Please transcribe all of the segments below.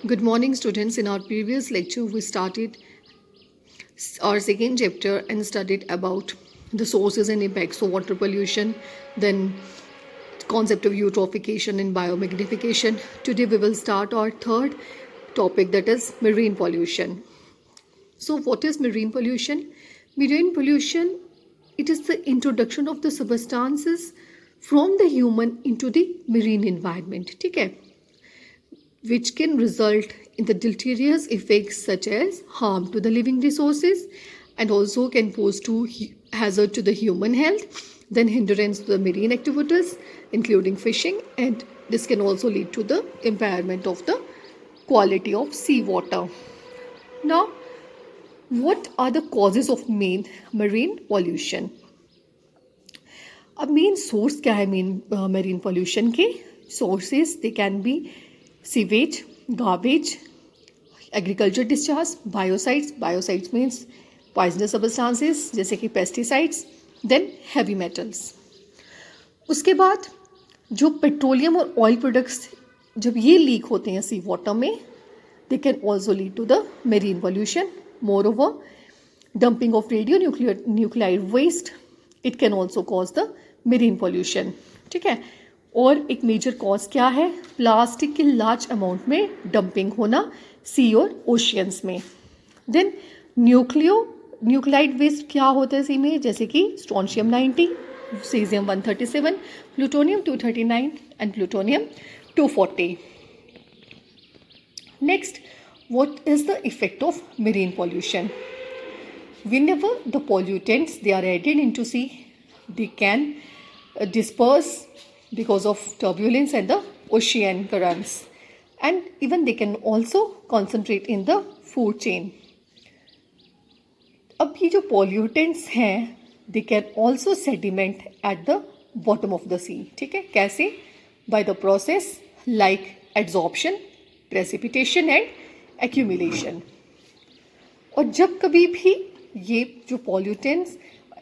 Good morning, students. In our previous lecture, we started our second chapter and studied about the sources and impacts of water pollution, then concept of eutrophication and biomagnification. Today, we will start our third topic, that is marine pollution. So, what is marine pollution? Marine pollution, it is the introduction of the substances from the human into the marine environment. ठीक है? Which can result in the deleterious effects such as harm to the living resources and also can pose to hazard to the human health, then hindrance to the marine activities including fishing, and this can also lead to the impairment of the quality of seawater. Now, what are the causes of main marine pollution? अब main source क्या है marine pollution के? Sources they can B sewage, garbage, agriculture discharge, biocides. Biocides means poisonous substances जैसे कि pesticides, then heavy metals. उसके बाद जो petroleum और ऑयल प्रोडक्ट्स जब ये लीक होते हैं सी वाटर में, they can also lead to the marine pollution. Moreover, dumping of radio nuclear waste, it can also cause the marine pollution. ठीक है. और एक मेजर कॉज क्या है? प्लास्टिक के लार्ज अमाउंट में डंपिंग होना सी और ओशियंस में. देन न्यूक्लाइड वेस्ट क्या होता है सी में? जैसे कि strontium 90, caesium 137, plutonium 239 and plutonium 240. Next, what is the effect of marine pollution? Whenever the pollutants they are added into sea, they can disperse because of turbulence and the ocean currents, and even they can also concentrate in the food chain. अब ये जो pollutants हैं, they can also sediment at the bottom of the sea. ठीक है. कैसे? By the process like adsorption, precipitation and accumulation. और जब कभी भी ये जो pollutants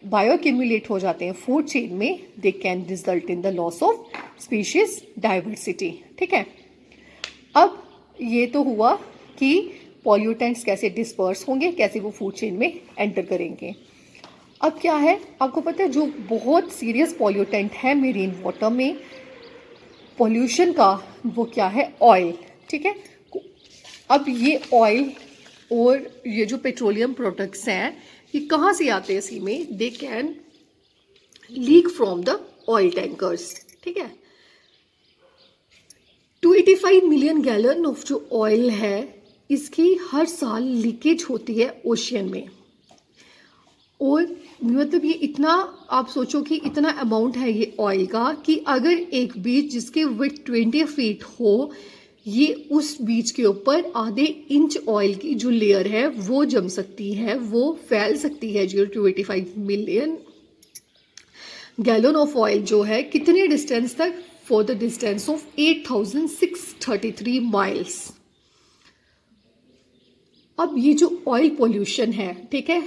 बायो एक्यूमुलेट हो जाते हैं फूड चेन में, they can result in the loss of species diversity. ठीक है. अब ये तो हुआ कि पॉल्यूटेंट्स कैसे डिस्पर्स होंगे, कैसे वो फूड चेन में एंटर करेंगे. अब क्या है, आपको पता है जो बहुत सीरियस पॉल्यूटेंट है मेरीन वाटर में पॉल्यूशन का, वो क्या है? ऑयल. ठीक है. अब ये ऑयल और ये जो पेट्रोलियम प्रोडक्ट्स हैं, ये कहाँ से आते हैं सी में? They can leak from the oil tankers. ठीक है. 285 मिलियन गैलन ऑफ जो ऑयल है, इसकी हर साल लीकेज होती है ओशियन में. और मतलब ये इतना, आप सोचो कि इतना अमाउंट है ये ऑयल का कि अगर एक बीच जिसके विड्थ 20 फीट हो, ये उस बीच के ऊपर आधे इंच ऑयल की जो लेयर है वो जम सकती है, वो फैल सकती है. 285 मिलियन गैलन ऑफ ऑयल जो है कितने डिस्टेंस तक? For the distance of 8633 miles. अब ये जो ऑयल पोल्यूशन है, ठीक है,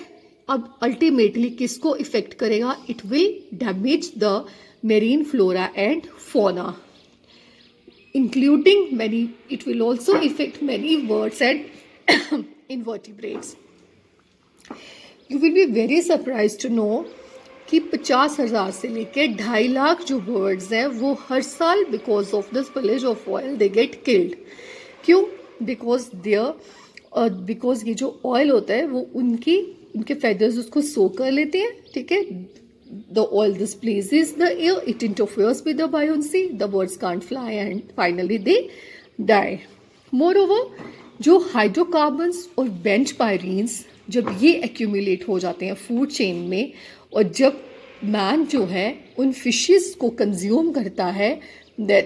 अब अल्टीमेटली किसको इफेक्ट करेगा? It will damage the marine flora and fauna, including many, it will also affect many birds and invertebrates. You will be very surprised to know कि 50,000 से लेके 2.5 लाख जो बर्ड्स हैं वो हर साल because of the spillage of oil they get killed. क्यों? Because ये जो ऑयल होता है वो उनके फेदर्स उसको सो कर लेते हैं. ठीक है. The oil displaces the air, it interferes with the buoyancy, the birds can't fly and finally they die. Moreover, जो हाइड्रोकार्बन्स और बेंच पायरीन्स जब ये एक्यूमुलेट हो जाते हैं फूड चेन में, और जब मैन जो है उन फिशेस को कंज्यूम करता है, that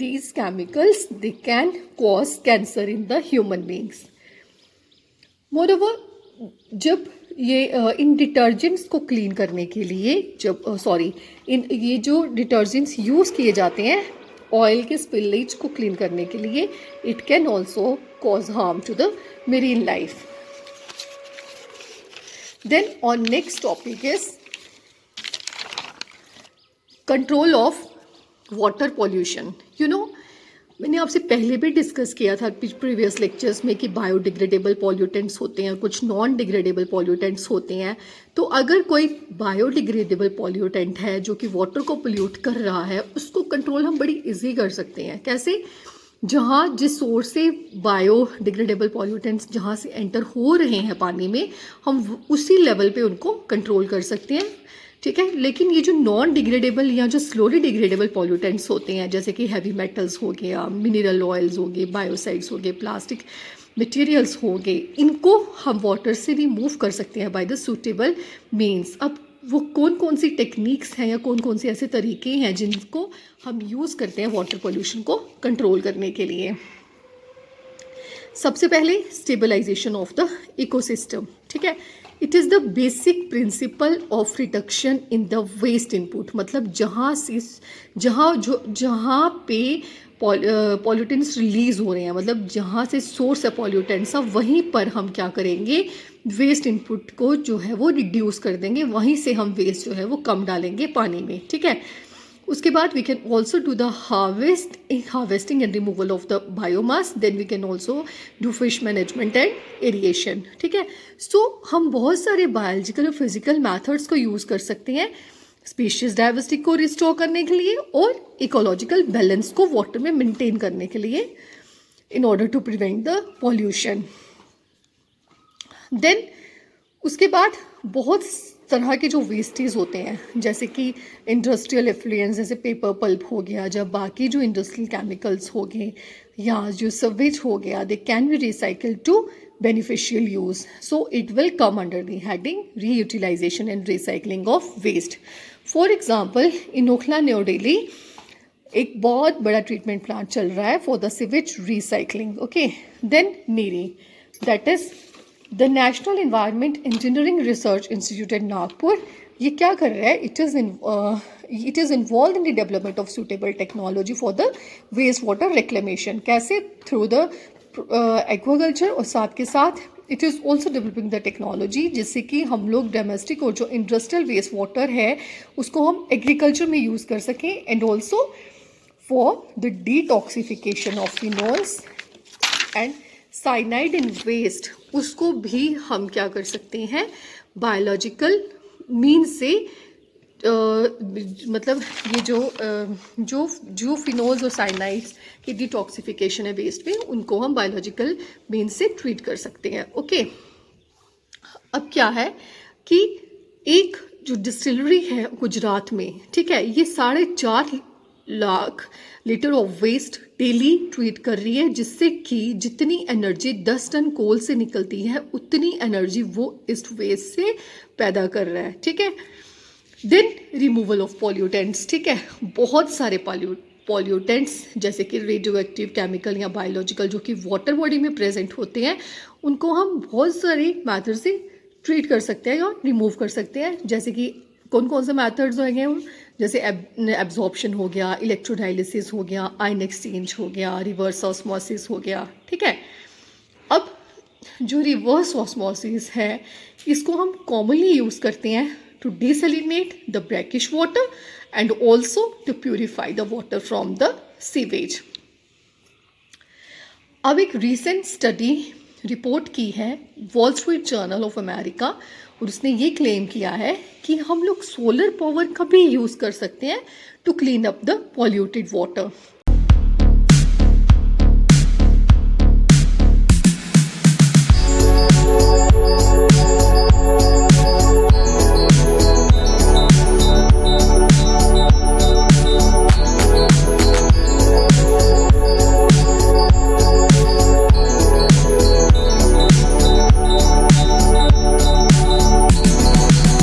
these chemicals they can cause cancer in the human beings. Moreover, जब ये इन डिटर्जेंट्स को क्लीन करने के लिए ये जो डिटर्जेंट्स यूज़ किए जाते हैं ऑयल के स्पिलेज को क्लीन करने के लिए, it can also cause harm to the marine life. Then on next topic is control of water pollution. You know, मैंने आपसे पहले भी डिस्कस किया था प्रीवियस लेक्चर्स में कि बायोडिग्रेडेबल पॉल्यूटेंट्स होते हैं, कुछ नॉन डिग्रेडेबल पॉल्यूटेंट्स होते हैं। तो अगर कोई बायोडिग्रेडेबल पॉल्यूटेंट है जो कि वाटर को पोल्यूट कर रहा है, उसको कंट्रोल हम बड़ी इजी कर सकते हैं। कैसे? जहाँ जिस सोर्स से बायोडिग्रेडेबल पॉल्यूटेंट्स जहाँ से एंटर हो रहे हैं पानी में, हम उसी लेवल पे उनको कंट्रोल कर सकते हैं। ठीक है, लेकिन ये जो नॉन डिग्रेडेबल या जो स्लोली डिग्रेडेबल पॉल्यूटेंट्स होते हैं, जैसे कि हैवी मेटल्स हो गया, मिनरल ऑयल्स हो गए, बायोसाइड्स हो गए, प्लास्टिक मटेरियल्स हो गए, इनको हम वाटर से रिमूव कर सकते हैं बाय द सूटेबल मीन्स। अब वो कौन कौन सी टेक्निक्स हैं या कौन कौन से ऐसे तरीके हैं जिनको हम यूज़ करते हैं वाटर पोल्यूशन को कंट्रोल करने के लिए। सबसे पहले स्टेबलाइजेशन ऑफ द इकोसिस्टम। ठीक है, it is the basic principle of reduction in the waste input. मतलब जहाँ पे पॉल्यूटेंट्स रिलीज हो रहे हैं, मतलब जहाँ से सोर्स है पॉल्यूटेंट्स, अब वहीं पर हम क्या करेंगे, वेस्ट इनपुट को जो है वो रिड्यूस कर देंगे, वहीं से हम वेस्ट जो है वो कम डालेंगे पानी में। ठीक है, उसके बाद we can also do the harvesting and removal of the biomass. Then we can also do fish management and aeration. ठीक है, सो हम बहुत सारे बायोलॉजिकल और फिजिकल मैथड्स को यूज़ कर सकते हैं स्पीशीज डाइवर्सिटी को रिस्टोर करने के लिए और इकोलॉजिकल बैलेंस को वाटर में मेंटेन करने के लिए, in order to prevent the pollution. Then उसके बाद बहुत तरह के जो वेस्टेज होते हैं, जैसे कि इंडस्ट्रियल एफ्लुएंस, जैसे पेपर पल्प हो गया, जब बाकी जो इंडस्ट्रियल केमिकल्स हो गए या जो सवेज हो गया, they can be recycle to beneficial use. So it will come under the heading reutilization and recycling of waste. For example, in Okhla, New Delhi, एक बहुत बड़ा ट्रीटमेंट प्लांट चल रहा है for the sewage recycling. Okay, then NEERI, that is the national environment engineering research institute at Nagpur. ये क्या कर रहा है? It is involve in the development of suitable technology for the waste water reclamation. कैसे? Through the aquaculture, और साथ के साथ it is also developing the technology, जिससे कि हम लोग डोमेस्टिक और जो इंडस्ट्रियल वेस्ट वाटर है उसको हम एग्रीकल्चर में यूज़ कर सकें, and also for the detoxification of phenols and cyanide in waste, उसको भी हम क्या कर सकते हैं, बायोलॉजिकल मीन्स से मतलब ये जो फिनोल्स और साइनाइड्स की डिटॉक्सिफिकेशन है वेस्ट में, उनको हम बायोलॉजिकल मीन्स से ट्रीट कर सकते हैं। ओके, अब क्या है कि एक जो डिस्टिलरी है गुजरात में, ठीक है, ये 4.5 lakh litre of waste daily treat कर रही है, जिससे कि जितनी एनर्जी 10 टन कोल से निकलती है उतनी एनर्जी वो इस वेस्ट से पैदा कर रहा है। ठीक है, देन रिमूवल ऑफ पॉल्यूटेंट्स। ठीक है, बहुत सारे पॉल्यूटेंट्स जैसे कि रेडियो एक्टिव, केमिकल या बायोलॉजिकल जो कि वाटर बॉडी में प्रेजेंट होते हैं, उनको हम बहुत सारे मैथड से ट्रीट कर सकते हैं और रिमूव कर सकते हैं। जैसे कि कौन कौन से मैथड्स होंगे, जैसे एब्जॉर्प्शन हो गया, इलेक्ट्रोडायलिसिस हो गया, आयन एक्सचेंज हो गया, रिवर्स ऑस्मोसिस हो गया। ठीक है, अब जो रिवर्स ऑस्मोसिस है इसको हम कॉमनली यूज़ करते हैं to desalinate the brackish water and also to purify the water from the sewage. अब एक recent study रिपोर्ट की है wall street journal of America, और उसने ये क्लेम किया है कि हम लोग सोलर पावर का भी यूज़ कर सकते हैं to clean up the polluted water.